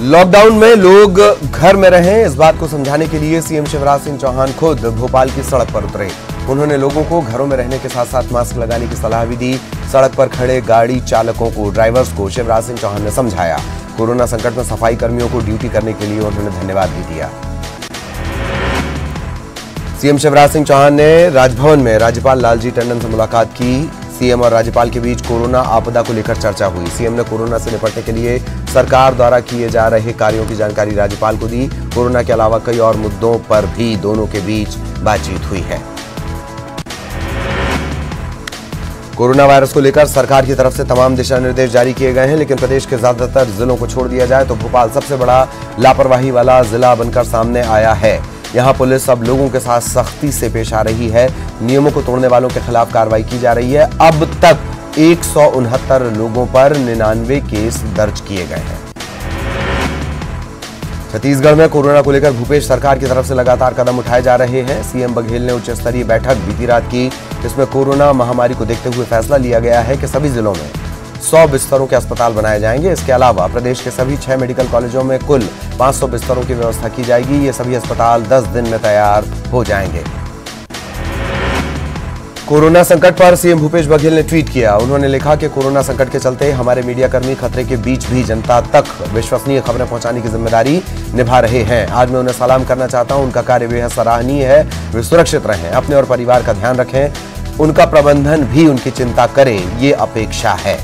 Lockdown में लोग घर में रहें, इस बात को समझाने के लिए सीएम शिवराज सिंह चौहान खुद भोपाल की सड़क पर उतरे। उन्होंने लोगों को घरों में रहने के साथ साथ मास्क लगाने की सलाह भी दी। सड़क पर खड़े गाड़ी चालकों को, ड्राइवर्स को शिवराज सिंह चौहान ने समझाया। कोरोना संकट में सफाई कर्मियों को ड्यूटी करने के लिए उन्होंने धन्यवाद भी दिया। सीएम शिवराज सिंह चौहान ने राजभवन में राज्यपाल लालजी टंडन से मुलाकात की। सीएम और राज्यपाल के बीच कोरोना आपदा को लेकर चर्चा हुई। सीएम ने कोरोना से निपटने के लिए सरकार द्वारा किए जा रहे कार्यों की जानकारी राज्यपाल को दी। कोरोना के अलावा कई और मुद्दों पर भी दोनों के बीच बातचीत हुई है। कोरोना वायरस को लेकर सरकार की तरफ से तमाम दिशा निर्देश जारी किए गए हैं, लेकिन प्रदेश के ज्यादातर जिलों को छोड़ दिया जाए तो भोपाल सबसे बड़ा लापरवाही वाला जिला बनकर सामने आया है। यहां पुलिस अब लोगों के साथ सख्ती से पेश आ रही है। नियमों को तोड़ने वालों के खिलाफ कार्रवाई की जा रही है। अब तक 169 लोगों पर 99 केस दर्ज किए गए हैं। छत्तीसगढ़ में कोरोना को लेकर भूपेश सरकार की तरफ से लगातार कदम उठाए जा रहे हैं। सीएम बघेल ने उच्च स्तरीय बैठक बीती रात की। इसमें कोरोना महामारी को देखते हुए फैसला लिया गया है कि सभी जिलों में 100 बिस्तरों के अस्पताल बनाए जाएंगे। इसके अलावा प्रदेश के सभी 6 मेडिकल कॉलेजों में कुल 500 बिस्तरों की व्यवस्था की जाएगी। ये सभी अस्पताल 10 दिन में तैयार हो जाएंगे। कोरोना संकट पर सीएम भूपेश बघेल ने ट्वीट किया। उन्होंने लिखा कि कोरोना संकट के चलते हमारे मीडियाकर्मी खतरे के बीच भी जनता तक विश्वसनीय खबरें पहुंचाने की जिम्मेदारी निभा रहे हैं। आज मैं उन्हें सलाम करना चाहता हूं। उनका कार्य बेहद सराहनीय है। वे सुरक्षित रहें, अपने और परिवार का ध्यान रखें। उनका प्रबंधन भी उनकी चिंता करे, ये अपेक्षा है।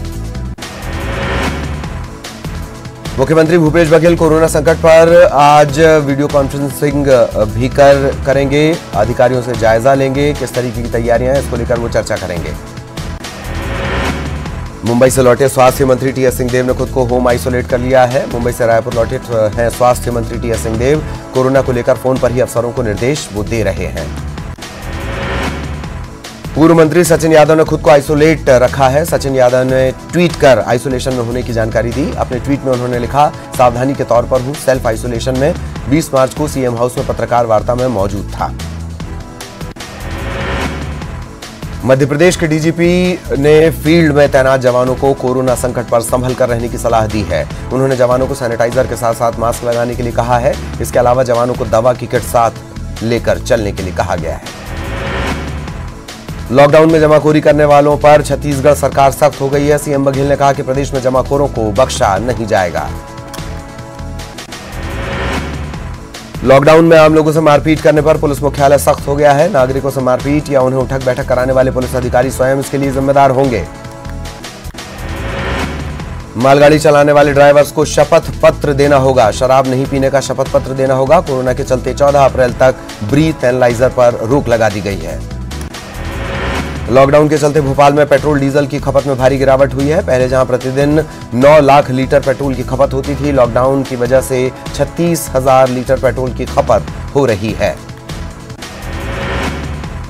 मुख्यमंत्री भूपेश बघेल कोरोना संकट पर आज वीडियो कॉन्फ्रेंसिंग भी करेंगे। अधिकारियों से जायजा लेंगे, किस तरीके की तैयारियां हैं, इसको लेकर वो चर्चा करेंगे। मुंबई से लौटे स्वास्थ्य मंत्री टीएस सिंहदेव ने खुद को होम आइसोलेट कर लिया है। मुंबई से रायपुर लौटे हैं स्वास्थ्य मंत्री टीएस सिंहदेव। कोरोना को लेकर फोन पर ही अफसरों को निर्देश वो दे रहे हैं। पूर्व मंत्री सचिन यादव ने खुद को आइसोलेट रखा है। सचिन यादव ने ट्वीट कर आइसोलेशन में होने की जानकारी दी। अपने ट्वीट में उन्होंने लिखा, सावधानी के तौर पर हूं सेल्फ आइसोलेशन में। 20 मार्च को सीएम हाउस में पत्रकार वार्ता में मौजूद था। मध्य प्रदेश के डीजीपी ने फील्ड में तैनात जवानों को कोरोना संकट पर संभल कर रहने की सलाह दी है। उन्होंने जवानों को सैनिटाइजर के साथ साथ मास्क लगाने के लिए कहा है। इसके अलावा जवानों को दवा की किट साथ लेकर चलने के लिए कहा गया है। लॉकडाउन में जमाखोरी करने वालों पर छत्तीसगढ़ सरकार सख्त हो गई है। सीएम बघेल ने कहा कि प्रदेश में जमाखोरों को बख्शा नहीं जाएगा। लॉकडाउन में आम लोगों से मारपीट करने पर पुलिस मुख्यालय सख्त हो गया है। नागरिकों से मारपीट या उन्हें उठक बैठक कराने वाले पुलिस अधिकारी स्वयं इसके लिए जिम्मेदार होंगे। मालगाड़ी चलाने वाले ड्राइवर्स को शपथ पत्र देना होगा। शराब नहीं पीने का शपथ पत्र देना होगा। कोरोना के चलते 14 अप्रैल तक ब्रीथ एनालाइजर पर रोक लगा दी गई है। लॉकडाउन के चलते भोपाल में पेट्रोल डीजल की खपत में भारी गिरावट हुई है। पहले जहां प्रतिदिन 9 लाख लीटर पेट्रोल की खपत होती थी, लॉकडाउन की वजह से 36,000 लीटर पेट्रोल की खपत हो रही है।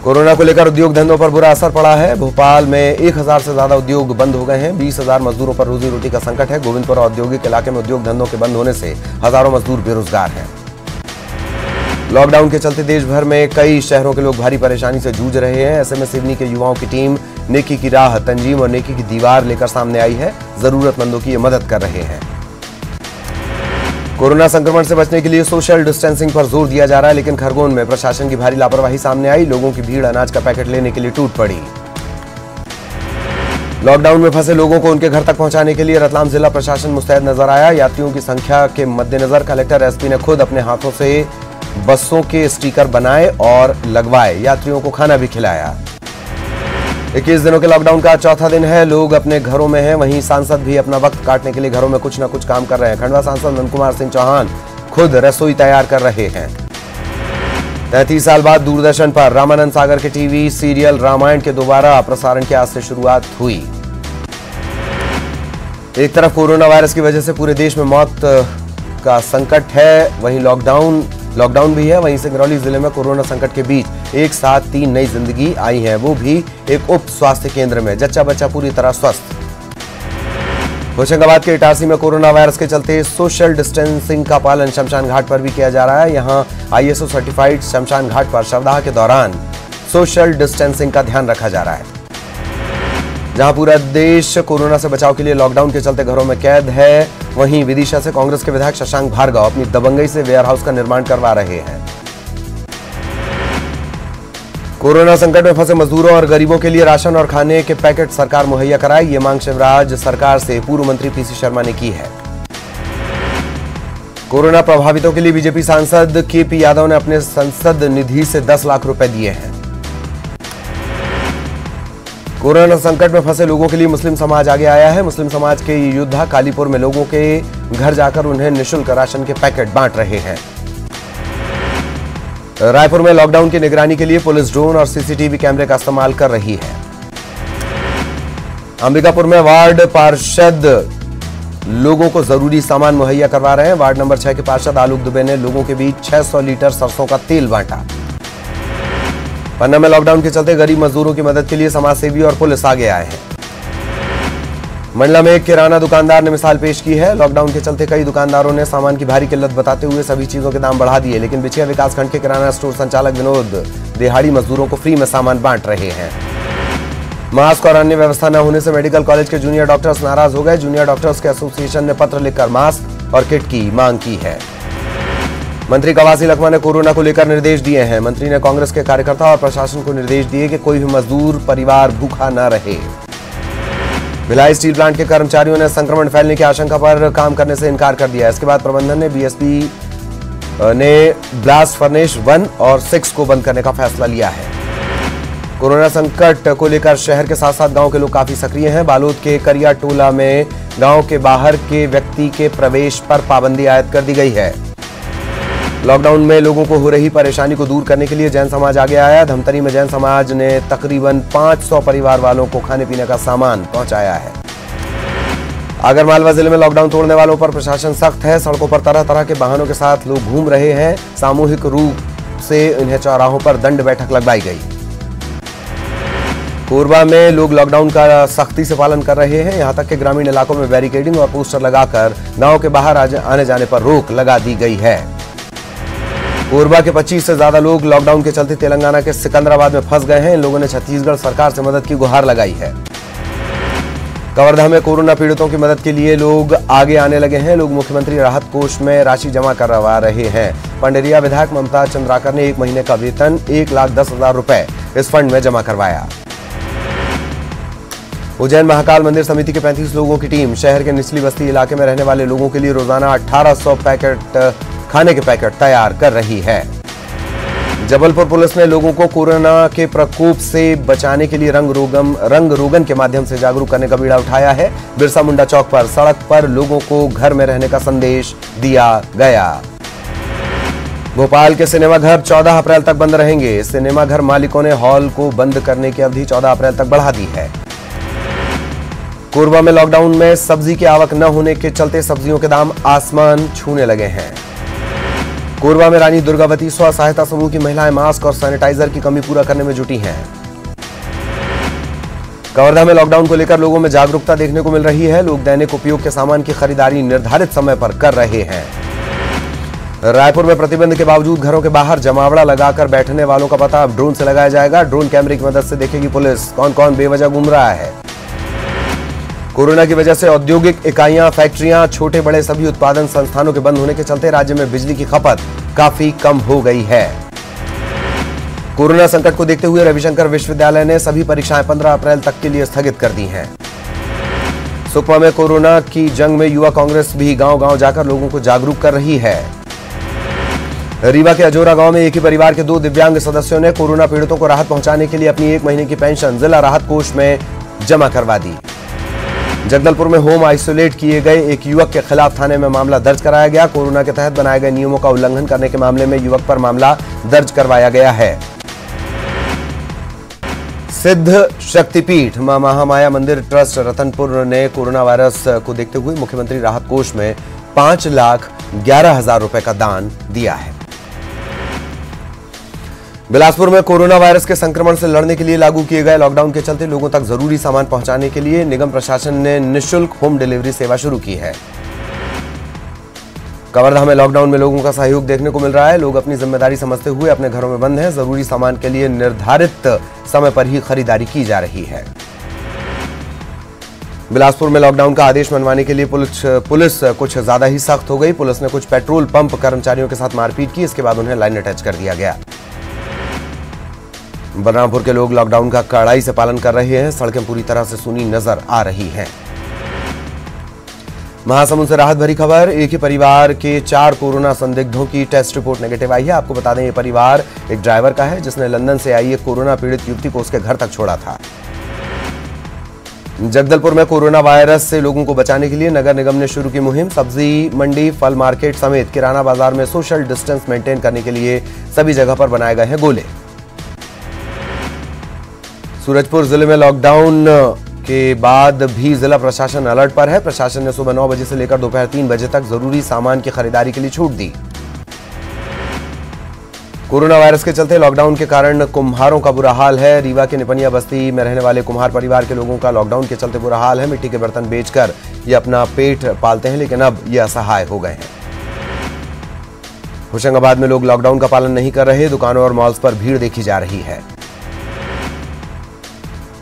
कोरोना को लेकर उद्योग धंधों पर बुरा असर पड़ा है। भोपाल में 1000 से ज्यादा उद्योग बंद हो गए हैं। 20,000 मजदूरों पर रोजी रोटी का संकट है। गोविंदपुर औद्योगिक इलाके में उद्योग धंधों के बंद होने से हजारों मजदूर बेरोजगार हैं। लॉकडाउन के चलते देश भर में कई शहरों के लोग भारी परेशानी से जूझ रहे हैं। ऐसे में सिवनी के युवाओं की टीम नेकी की राह, तंजीम और नेकी की दीवार लेकर सामने आई है। जरूरतमंदों की ये मदद कर रहे हैं। कोरोना संक्रमण से बचने के लिए सोशल डिस्टेंसिंग पर जोर दिया जा रहा है, लेकिन खरगोन में प्रशासन की भारी लापरवाही सामने आई। लोगों की भीड़ अनाज का पैकेट लेने के लिए टूट पड़ी। लॉकडाउन में फंसे लोगों को उनके घर तक पहुंचाने के लिए रतलाम जिला प्रशासन मुस्तैद नजर आया। यात्रियों की संख्या के मद्देनजर कलेक्टर एसपी ने खुद अपने हाथों से बसों के स्टिकर बनाए और लगवाए। यात्रियों को खाना भी खिलाया। 21 दिनों के लॉकडाउन का चौथा दिन है। लोग अपने घरों में हैं, वहीं सांसद भी अपना वक्त काटने के लिए घरों में कुछ न कुछ काम कर रहे हैं। खंडवा सांसद नंद कुमार सिंह चौहान खुद रसोई तैयार कर रहे हैं। 33 साल बाद दूरदर्शन पर रामानंद सागर के टीवी सीरियल रामायण के दोबारा प्रसारण की आज से शुरुआत हुई। एक तरफ कोरोना वायरस की वजह से पूरे देश में मौत का संकट है, वहीं लॉकडाउन भी है। वहीं सिंगरौली जिले में कोरोना संकट के बीच एक साथ 3 नई जिंदगी आई हैं, वो भी एक उप स्वास्थ्य केंद्र में। जच्चा बच्चा पूरी तरह स्वस्थ। होशंगाबाद के इटारसी में कोरोना वायरस के चलते सोशल डिस्टेंसिंग का पालन शमशान घाट पर भी किया जा रहा है। यहां आईएसओ सर्टिफाइड शमशान घाट पर शवदाह के दौरान सोशल डिस्टेंसिंग का ध्यान रखा जा रहा है। जहां पूरा देश कोरोना से बचाव के लिए लॉकडाउन के चलते घरों में कैद है, वहीं विदिशा से कांग्रेस के विधायक शशांक भार्गव अपनी दबंगई से वेयर हाउस का निर्माण करवा रहे हैं। कोरोना संकट में फंसे मजदूरों और गरीबों के लिए राशन और खाने के पैकेट सरकार मुहैया कराए, ये मांग शिवराज सरकार से पूर्व मंत्री पीसी शर्मा ने की है। कोरोना प्रभावितों के लिए बीजेपी सांसद केपी यादव ने अपने संसद निधि से 10 लाख रुपए दिए हैं। कोरोना संकट में फंसे लोगों के लिए मुस्लिम समाज आगे आया है। मुस्लिम समाज के ये योद्धा कालीपुर में लोगों के घर जाकर उन्हें निःशुल्क राशन के पैकेट बांट रहे हैं। रायपुर में लॉकडाउन की निगरानी के लिए पुलिस ड्रोन और सीसीटीवी कैमरे का इस्तेमाल कर रही है। अंबिकापुर में वार्ड पार्षद लोगों को जरूरी सामान मुहैया करवा रहे हैं। वार्ड नंबर 6 के पार्षद आलोक दुबे ने लोगों के बीच 600 लीटर सरसों का तेल बांटा। पन्ना में लॉकडाउन के चलते गरीब मजदूरों की मदद के लिए समाजसेवी और पुलिस आगे आए हैं। मंडला में एक किराना दुकानदार ने मिसाल पेश की है। लॉकडाउन के चलते कई दुकानदारों ने सामान की भारी किल्लत बताते हुए सभी चीजों के दाम बढ़ा दिए, लेकिन बिछिया विकासखंड के किराना स्टोर संचालक विनोद दिहाड़ी मजदूरों को फ्री में सामान बांट रहे हैं। मास्क और अन्य व्यवस्था न होने से मेडिकल कॉलेज के जूनियर डॉक्टर्स नाराज हो गए। जूनियर डॉक्टर्स के एसोसिएशन ने पत्र लिखकर मास्क और किट की मांग की है। मंत्री कवासी लखमा ने कोरोना को लेकर निर्देश दिए हैं। मंत्री ने कांग्रेस के कार्यकर्ता और प्रशासन को निर्देश दिए कि कोई भी मजदूर परिवार भूखा न रहे। भिलाई स्टील प्लांट के कर्मचारियों ने संक्रमण फैलने की आशंका पर काम करने से इनकार कर दिया। इसके बाद प्रबंधन ने बीएसपी ने ब्लास्ट फर्नेस 1 और 6 को बंद करने का फैसला लिया है। कोरोना संकट को लेकर शहर के साथ साथ गांव के लोग काफी सक्रिय हैं। बालोद के करिया टोला में गांव के बाहर के व्यक्ति के प्रवेश पर पाबंदी आयद कर दी गई है। लॉकडाउन में लोगों को हो रही परेशानी को दूर करने के लिए जैन समाज आगे आया। धमतरी में जैन समाज ने तकरीबन 500 परिवार वालों को खाने पीने का सामान पहुंचाया है। आगरमालवा जिले में लॉकडाउन तोड़ने वालों पर प्रशासन सख्त है। सड़कों पर तरह तरह के वाहनों के साथ लोग घूम रहे हैं। सामूहिक रूप से इन्हें चौराहों पर दंड बैठक लगवाई गई। कोरबा में लोग लॉकडाउन का सख्ती से पालन कर रहे हैं। यहां तक कि ग्रामीण इलाकों में बैरिकेडिंग और पोस्टर लगाकर गांव के बाहर आने जाने पर रोक लगा दी गई है। कोरबा के 25 से ज्यादा लोग लॉकडाउन के चलते तेलंगाना के सिकंदराबाद में फंस गए हैं। इन लोगों ने छत्तीसगढ़ सरकार से मदद की गुहार लगाई है। कवर्धा में कोरोना पीड़ितों की मदद के लिए लोग आगे आने लगे हैं। लोग मुख्यमंत्री राहत कोष में राशि जमा करवा रहे हैं। पंडेरिया विधायक ममता चंद्राकर ने 1 महीने का वेतन 1,10,000 रुपए इस फंड में जमा करवाया। उज्जैन महाकाल मंदिर समिति के 35 लोगों की टीम शहर के निचली बस्ती इलाके में रहने वाले लोगों के लिए रोजाना 1800 पैकेट खाने के पैकेट तैयार कर रही है। जबलपुर पुलिस ने लोगों को कोरोना के प्रकोप से बचाने के लिए रंग रोगन के माध्यम से जागरूक करने का बीड़ा उठाया है। बिरसा मुंडा चौक पर सड़क पर लोगों को घर में रहने का संदेश दिया गया। भोपाल के सिनेमाघर 14 अप्रैल तक बंद रहेंगे। सिनेमाघर मालिकों ने हॉल को बंद करने की अवधि 14 अप्रैल तक बढ़ा दी है। कोरबा में लॉकडाउन में सब्जी की आवक न होने के चलते सब्जियों के दाम आसमान छूने लगे हैं। कोरबा में रानी दुर्गावती स्व सहायता समूह की महिलाएं मास्क और सैनिटाइजर की कमी पूरा करने में जुटी हैं। कवर्धा में लॉकडाउन को लेकर लोगों में जागरूकता देखने को मिल रही है। लोग दैनिक उपयोग के सामान की खरीदारी निर्धारित समय पर कर रहे हैं। रायपुर में प्रतिबंध के बावजूद घरों के बाहर जमावड़ा लगाकर बैठने वालों का पता अब ड्रोन से लगाया जाएगा। ड्रोन कैमरे की मदद से देखेगी पुलिस कौन कौन बेवजह घूम रहा है। कोरोना की वजह से औद्योगिक इकाइयां, फैक्ट्रियां, छोटे बड़े सभी उत्पादन संस्थानों के बंद होने के चलते राज्य में बिजली की खपत काफी कम हो गई है। कोरोना संकट को देखते हुए रविशंकर विश्वविद्यालय ने सभी परीक्षाएं 15 अप्रैल तक के लिए स्थगित कर दी हैं। सुकमा में कोरोना की जंग में युवा कांग्रेस भी गांव-गांव जाकर लोगों को जागरूक कर रही है। रीवा के अजोरा गांव में एक ही परिवार के 2 दिव्यांग सदस्यों ने कोरोना पीड़ितों को राहत पहुंचाने के लिए अपनी 1 महीने की पेंशन जिला राहत कोष में जमा करवा दी। जगदलपुर में होम आइसोलेट किए गए एक युवक के खिलाफ थाने में मामला दर्ज कराया गया। कोरोना के तहत बनाए गए नियमों का उल्लंघन करने के मामले में युवक पर मामला दर्ज करवाया गया है। सिद्ध शक्तिपीठ मां महामाया मंदिर ट्रस्ट रतनपुर ने कोरोना वायरस को देखते हुए मुख्यमंत्री राहत कोष में 5,11,000 रुपए का दान दिया है। बिलासपुर में कोरोना वायरस के संक्रमण से लड़ने के लिए लागू किए गए लॉकडाउन के चलते लोगों तक जरूरी सामान पहुंचाने के लिए निगम प्रशासन ने निःशुल्क होम डिलीवरी सेवा शुरू की है। कवर्धा में लॉकडाउन में लोगों का सहयोग देखने को मिल रहा है। लोग अपनी जिम्मेदारी समझते हुए अपने घरों में बंद हैं। जरूरी सामान के लिए निर्धारित समय पर ही खरीदारी की जा रही है। बिलासपुर में लॉकडाउन का आदेश मनवाने के लिए पुलिस कुछ ज्यादा ही सख्त हो गई। पुलिस ने कुछ पेट्रोल पंप कर्मचारियों के साथ मारपीट की। इसके बाद उन्हें लाइन अटैच कर दिया गया। बलरामपुर के लोग लॉकडाउन का कड़ाई से पालन कर रहे हैं। सड़कें पूरी तरह से सूनी नजर आ रही हैं। महासमुंद से राहत भरी खबर। एक ही परिवार के 4 कोरोना संदिग्धों की टेस्ट रिपोर्ट नेगेटिव आई है। आपको बता दें, ये परिवार एक ड्राइवर का है जिसने लंदन से आई एक कोरोना पीड़ित युवती को उसके घर तक छोड़ा था। जगदलपुर में कोरोना वायरस से लोगों को बचाने के लिए नगर निगम ने शुरू की मुहिम। सब्जी मंडी, फल मार्केट समेत किराना बाजार में सोशल डिस्टेंस मेंटेन करने के लिए सभी जगह पर बनाए गए हैं गोले। सूरजपुर जिले में लॉकडाउन के बाद भी जिला प्रशासन अलर्ट पर है। प्रशासन ने सुबह 9 बजे से लेकर दोपहर 3 बजे तक जरूरी सामान की खरीदारी के लिए छूट दी। कोरोना वायरस के चलते लॉकडाउन के कारण कुम्हारों का बुरा हाल है। रीवा के निपनिया बस्ती में रहने वाले कुम्हार परिवार के लोगों का लॉकडाउन के चलते बुरा हाल है। मिट्टी के बर्तन बेचकर ये अपना पेट पालते हैं, लेकिन अब ये असहाय हो गए हैं। होशंगाबाद में लोग लॉकडाउन का पालन नहीं कर रहे। दुकानों और मॉल्स पर भीड़ देखी जा रही है।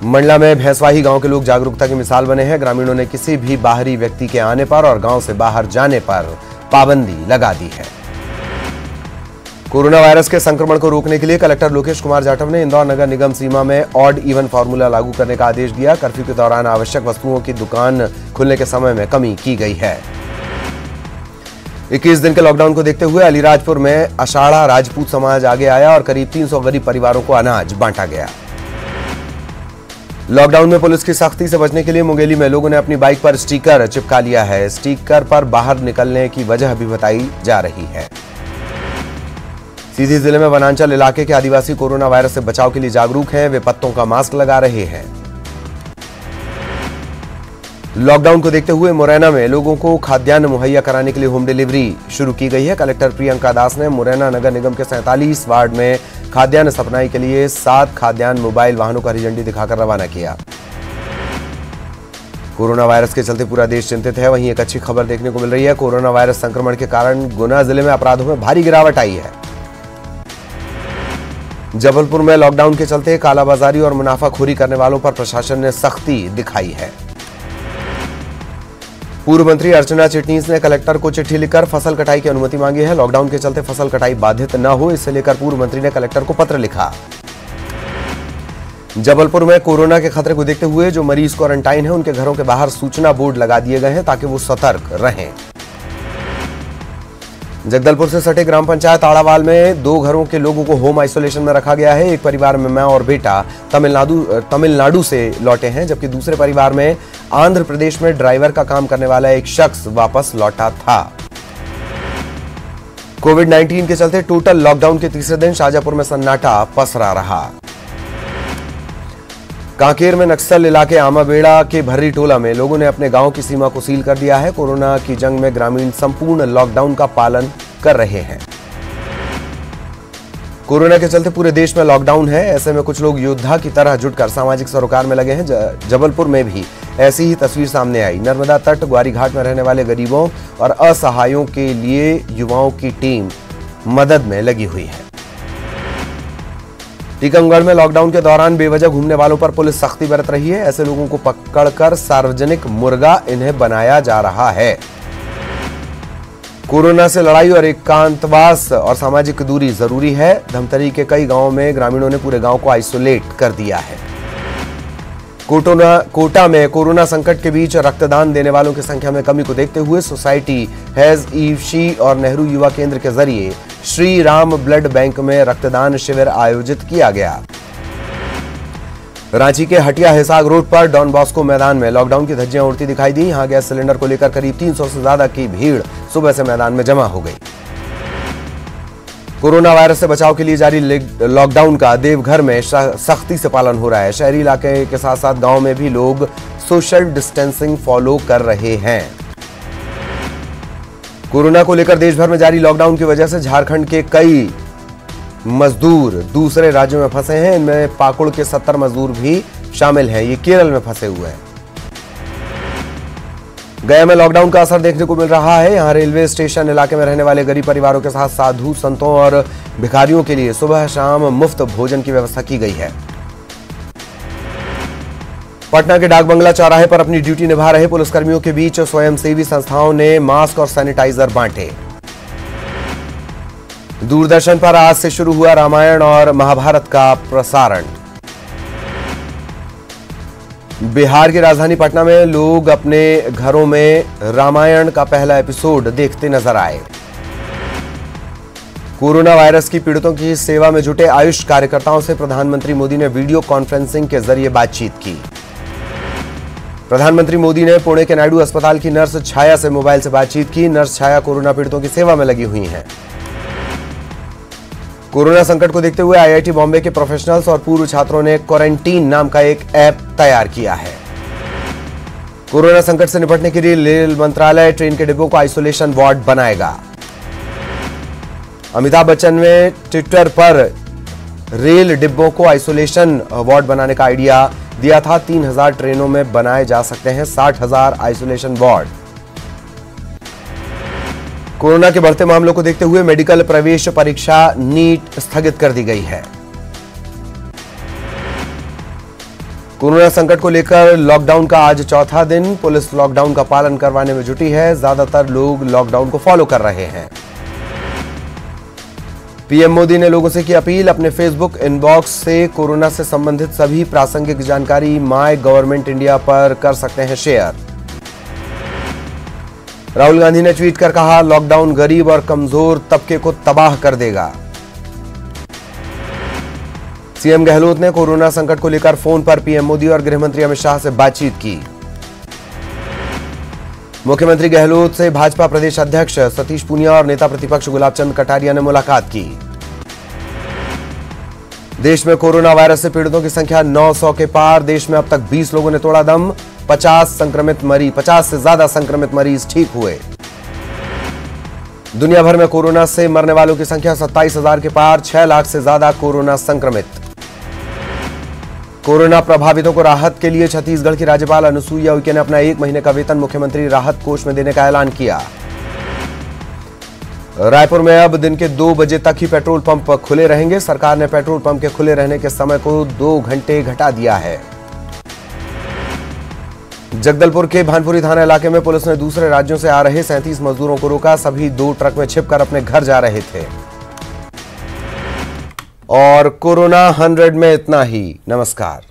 मंडला में भैंसवाही गांव के लोग जागरूकता की मिसाल बने हैं। ग्रामीणों ने किसी भी बाहरी व्यक्ति के आने पर और गांव से बाहर जाने पर पाबंदी लगा दी है। कोरोना वायरस के संक्रमण को रोकने के लिए कलेक्टर लोकेश कुमार जाटव ने इंदौर नगर निगम सीमा में ऑड इवन फॉर्मूला लागू करने का आदेश दिया। कर्फ्यू के दौरान आवश्यक वस्तुओं की दुकान खुलने के समय में कमी की गई है। 21 दिन के लॉकडाउन को देखते हुए अलीराजपुर में अषाढ़ा राजपूत समाज आगे आया और करीब 300 गरीब परिवारों को अनाज बांटा गया। लॉकडाउन में पुलिस की सख्ती से बचने के लिए मुंगेली में लोगों ने अपनी बाइक पर स्टिकर चिपका लिया है। स्टिकर पर बाहर निकलने की वजह भी बताई जा रही है। सीधी जिले में वनांचल इलाके के आदिवासी कोरोना वायरस से बचाव के लिए जागरूक हैं। वे पत्तों का मास्क लगा रहे हैं। लॉकडाउन को देखते हुए मुरैना में लोगों को खाद्यान्न मुहैया कराने के लिए होम डिलीवरी शुरू की गई है। कलेक्टर प्रियंका दास ने मुरैना नगर निगम के 47 वार्ड में खाद्यान्न सप्लाई के लिए 7 खाद्यान्न मोबाइल वाहनों को हरी झंडी दिखाकर रवाना किया। कोरोना वायरस के चलते पूरा देश चिंतित है। वहीं एक अच्छी खबर देखने को मिल रही है। कोरोना वायरस संक्रमण के कारण गुना जिले में अपराधों में भारी गिरावट आई है। जबलपुर में लॉकडाउन के चलते कालाबाजारी और मुनाफाखोरी करने वालों पर प्रशासन ने सख्ती दिखाई है। पूर्व मंत्री अर्चना चिटनीस ने कलेक्टर को चिट्ठी लिखकर फसल कटाई की अनुमति मांगी है। लॉकडाउन के चलते फसल कटाई बाधित न हो, इसे लेकर पूर्व मंत्री ने कलेक्टर को पत्र लिखा। जबलपुर में कोरोना के खतरे को देखते हुए जो मरीज क्वारंटाइन है उनके घरों के बाहर सूचना बोर्ड लगा दिए गए हैं ताकि वो सतर्क रहें। जगदलपुर से सटे ग्राम पंचायत आड़ावाल में 2 घरों के लोगों को होम आइसोलेशन में रखा गया है। एक परिवार में मां और बेटा तमिलनाडु से लौटे हैं, जबकि दूसरे परिवार में आंध्र प्रदेश में ड्राइवर का काम करने वाला एक शख्स वापस लौटा था। कोविड-19 के चलते टोटल लॉकडाउन के तीसरे दिन शाजापुर में सन्नाटा पसरा रहा। कांकेर में नक्सल इलाके आमाबेड़ा के भर्री टोला में लोगों ने अपने गांव की सीमा को सील कर दिया है। कोरोना की जंग में ग्रामीण संपूर्ण लॉकडाउन का पालन कर रहे हैं। कोरोना के चलते पूरे देश में लॉकडाउन है। ऐसे में कुछ लोग योद्धा की तरह जुटकर सामाजिक सरोकार में लगे हैं। जबलपुर में भी ऐसी ही तस्वीर सामने आई। नर्मदा तट ग्वारी घाट में रहने वाले गरीबों और असहायों के लिए युवाओं की टीम मदद में लगी हुई है। टीकमगढ़ में लॉकडाउन के दौरान बेवजह घूमने वालों पर पुलिस सख्ती बरत रही है। ऐसे लोगों को पकड़कर सार्वजनिक मुर्गा इन्हें बनाया जा रहा है। कोरोना से लड़ाई और एकांतवास और सामाजिक दूरी जरूरी है। धमतरी के कई गांवों में ग्रामीणों ने पूरे गांव को आइसोलेट कर दिया है। कोटा में कोरोना संकट के बीच रक्तदान देने वालों की संख्या में कमी को देखते हुए सोसाइटी हैज ईवशी और नेहरू युवा केंद्र के जरिए श्री राम ब्लड बैंक में रक्तदान शिविर आयोजित किया गया। रांची के हटिया हिसाग रोड पर डॉन बॉस्को मैदान में लॉकडाउन की धज्जियां उड़ती दिखाई दी। यहां गैस सिलेंडर को लेकर करीब 300 से ज्यादा की भीड़ सुबह से मैदान में जमा हो गई। कोरोना वायरस से बचाव के लिए जारी लॉकडाउन का देवघर में सख्ती से पालन हो रहा है। शहरी इलाके के साथ साथ गांव में भी लोग सोशल डिस्टेंसिंग फॉलो कर रहे हैं। कोरोना को लेकर देश भर में जारी लॉकडाउन की वजह से झारखंड के कई मजदूर दूसरे राज्यों में फंसे हैं। इनमें पाकुड़ के 70 मजदूर भी शामिल हैं। ये केरल में फंसे हुए हैं। गया में लॉकडाउन का असर देखने को मिल रहा है। यहां रेलवे स्टेशन इलाके में रहने वाले गरीब परिवारों के साथ साधु संतों और भिखारियों के लिए सुबह शाम मुफ्त भोजन की व्यवस्था की गई है। पटना के डाक बंगला चौराहे पर अपनी ड्यूटी निभा रहे पुलिसकर्मियों के बीच स्वयंसेवी संस्थाओं ने मास्क और सैनिटाइजर बांटे। दूरदर्शन पर आज से शुरू हुआ रामायण और महाभारत का प्रसारण। बिहार की राजधानी पटना में लोग अपने घरों में रामायण का पहला एपिसोड देखते नजर आए। कोरोना वायरस की पीड़ितों की सेवा में जुटे आयुष कार्यकर्ताओं से प्रधानमंत्री मोदी ने वीडियो कॉन्फ्रेंसिंग के जरिए बातचीत की। प्रधानमंत्री मोदी ने पुणे के नायडू अस्पताल की नर्स छाया से मोबाइल से बातचीत की। नर्स छाया कोरोना पीड़ितों की सेवा में लगी हुई हैं। कोरोना संकट को देखते हुए आईआईटी बॉम्बे के प्रोफेशनल्स और पूर्व छात्रों ने क्वारंटीन नाम का एक ऐप तैयार किया है। कोरोना संकट से निपटने के लिए रेल मंत्रालय ट्रेन के डिब्बों को आइसोलेशन वार्ड बनाएगा। अमिताभ बच्चन ने ट्विटर पर रेल डिब्बों को आइसोलेशन वार्ड बनाने का आइडिया दिया था। 3000 ट्रेनों में बनाए जा सकते हैं 60,000 आइसोलेशन वार्ड। कोरोना के बढ़ते मामलों को देखते हुए मेडिकल प्रवेश परीक्षा नीट स्थगित कर दी गई है। कोरोना संकट को लेकर लॉकडाउन का आज चौथा दिन। पुलिस लॉकडाउन का पालन करवाने में जुटी है। ज्यादातर लोग लॉकडाउन को फॉलो कर रहे हैं। पीएम मोदी ने लोगों से की अपील, अपने फेसबुक इनबॉक्स से कोरोना से संबंधित सभी प्रासंगिक जानकारी माय गवर्नमेंट इंडिया पर कर सकते हैं शेयर। राहुल गांधी ने ट्वीट कर कहा, लॉकडाउन गरीब और कमजोर तबके को तबाह कर देगा। सीएम गहलोत ने कोरोना संकट को लेकर फोन पर पीएम मोदी और गृहमंत्री अमित शाह से बातचीत की। मुख्यमंत्री गहलोत से भाजपा प्रदेश अध्यक्ष सतीश पूनिया और नेता प्रतिपक्ष गुलाब चंद कटारिया ने मुलाकात की। देश में कोरोना वायरस से पीड़ितों की संख्या 900 के पार। देश में अब तक 20 लोगों ने तोड़ा दम। 50 से ज्यादा संक्रमित मरीज ठीक हुए। दुनिया भर में कोरोना से मरने वालों की संख्या 27,000 के पार। 6 लाख से ज्यादा कोरोना संक्रमित। कोरोना प्रभावितों को राहत के लिए छत्तीसगढ़ की राज्यपाल अनुसुईया उइके ने अपना 1 महीने का वेतन मुख्यमंत्री राहत कोष में देने का ऐलान किया। रायपुर में अब दिन के 2 बजे तक ही पेट्रोल पंप खुले रहेंगे। सरकार ने पेट्रोल पंप के खुले रहने के समय को 2 घंटे घटा दिया है। जगदलपुर के भानपुरी थाना इलाके में पुलिस ने दूसरे राज्यों से आ रहे 37 मजदूरों को रोका। सभी 2 ट्रक में छिपकर अपने घर जा रहे थे। और कोरोना 100 में इतना ही। नमस्कार।